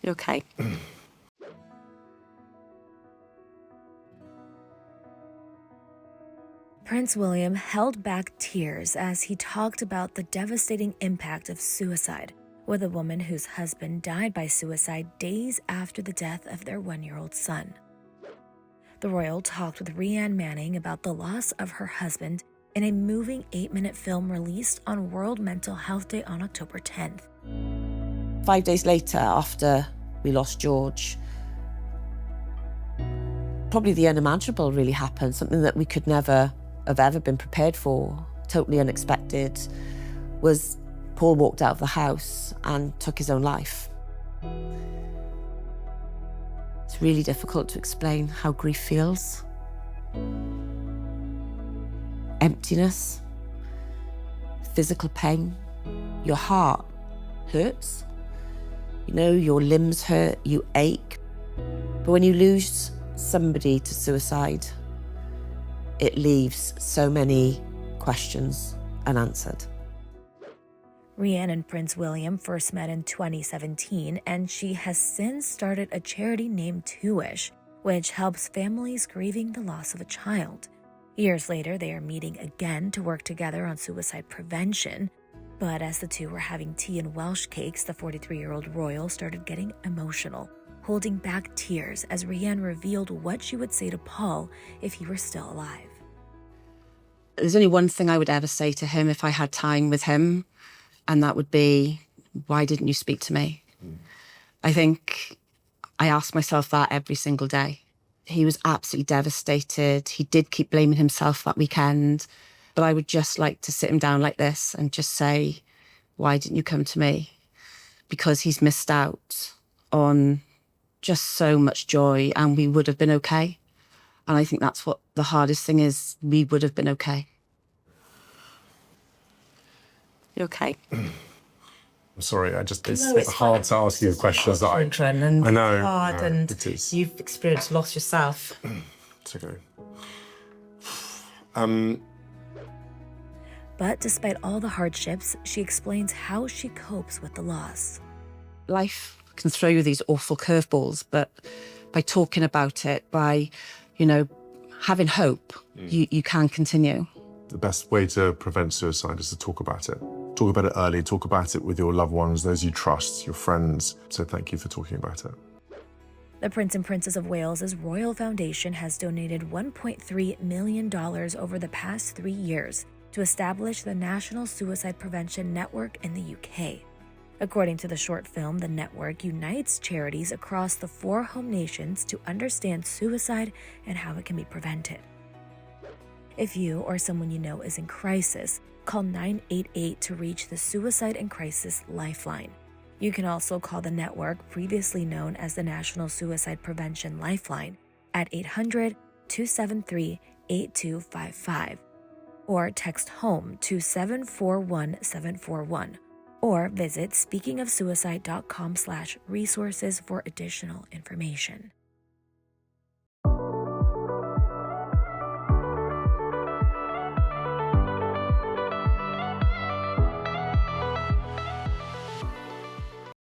You okay? Prince William held back tears as he talked about the devastating impact of suicide with a woman whose husband died by suicide days after the death of their 1-year-old son. The royal talked with Rhian Manning about the loss of her husband in a moving 8-minute film released on World Mental Health Day on October 10th. 5 days later, after we lost George, probably the unimaginable really happened, something that we could never have ever been prepared for, totally unexpected, was Paul walked out of the house and took his own life. It's really difficult to explain how grief feels. Emptiness, physical pain, your heart hurts. You know, your limbs hurt, you ache. But when you lose somebody to suicide, it leaves so many questions unanswered. Rhian and Prince William first met in 2017, and she has since started a charity named Two-ish, which helps families grieving the loss of a child. Years later, they are meeting again to work together on suicide prevention. But as the two were having tea and Welsh cakes, the 43-year-old royal started getting emotional, holding back tears as Rhian revealed what she would say to Paul if he were still alive. There's only one thing I would ever say to him if I had time with him, and that would be, why didn't you speak to me? I think I ask myself that every single day. He was absolutely devastated. He did keep blaming himself that weekend, but I would just like to sit him down like this and just say, why didn't you come to me? Because he's missed out on just so much joy, and we would have been okay. And I think that's what the hardest thing is. We would have been okay. You okay? I'm sorry, it's hard to ask you questions that I know. Hard, no, and it is. You've experienced loss yourself. It's okay. But despite all the hardships, she explains how she copes with the loss. Life can throw you these awful curveballs, but by talking about it, by, having hope, you can continue. The best way to prevent suicide is to talk about it. Talk about it early, talk about it with your loved ones, those you trust, your friends. So thank you for talking about it. The Prince and Princess of Wales's Royal Foundation has donated $1.3 million over the past 3 years to establish the National Suicide Prevention Network in the UK. According to the short film, the network unites charities across the 4 home nations to understand suicide and how it can be prevented. If you or someone you know is in crisis, call 988 to reach the Suicide and Crisis Lifeline. You can also call the network, previously known as the National Suicide Prevention Lifeline, at 800-273-8255, or text HOME to 741-741, or visit speakingofsuicide.com/resources for additional information.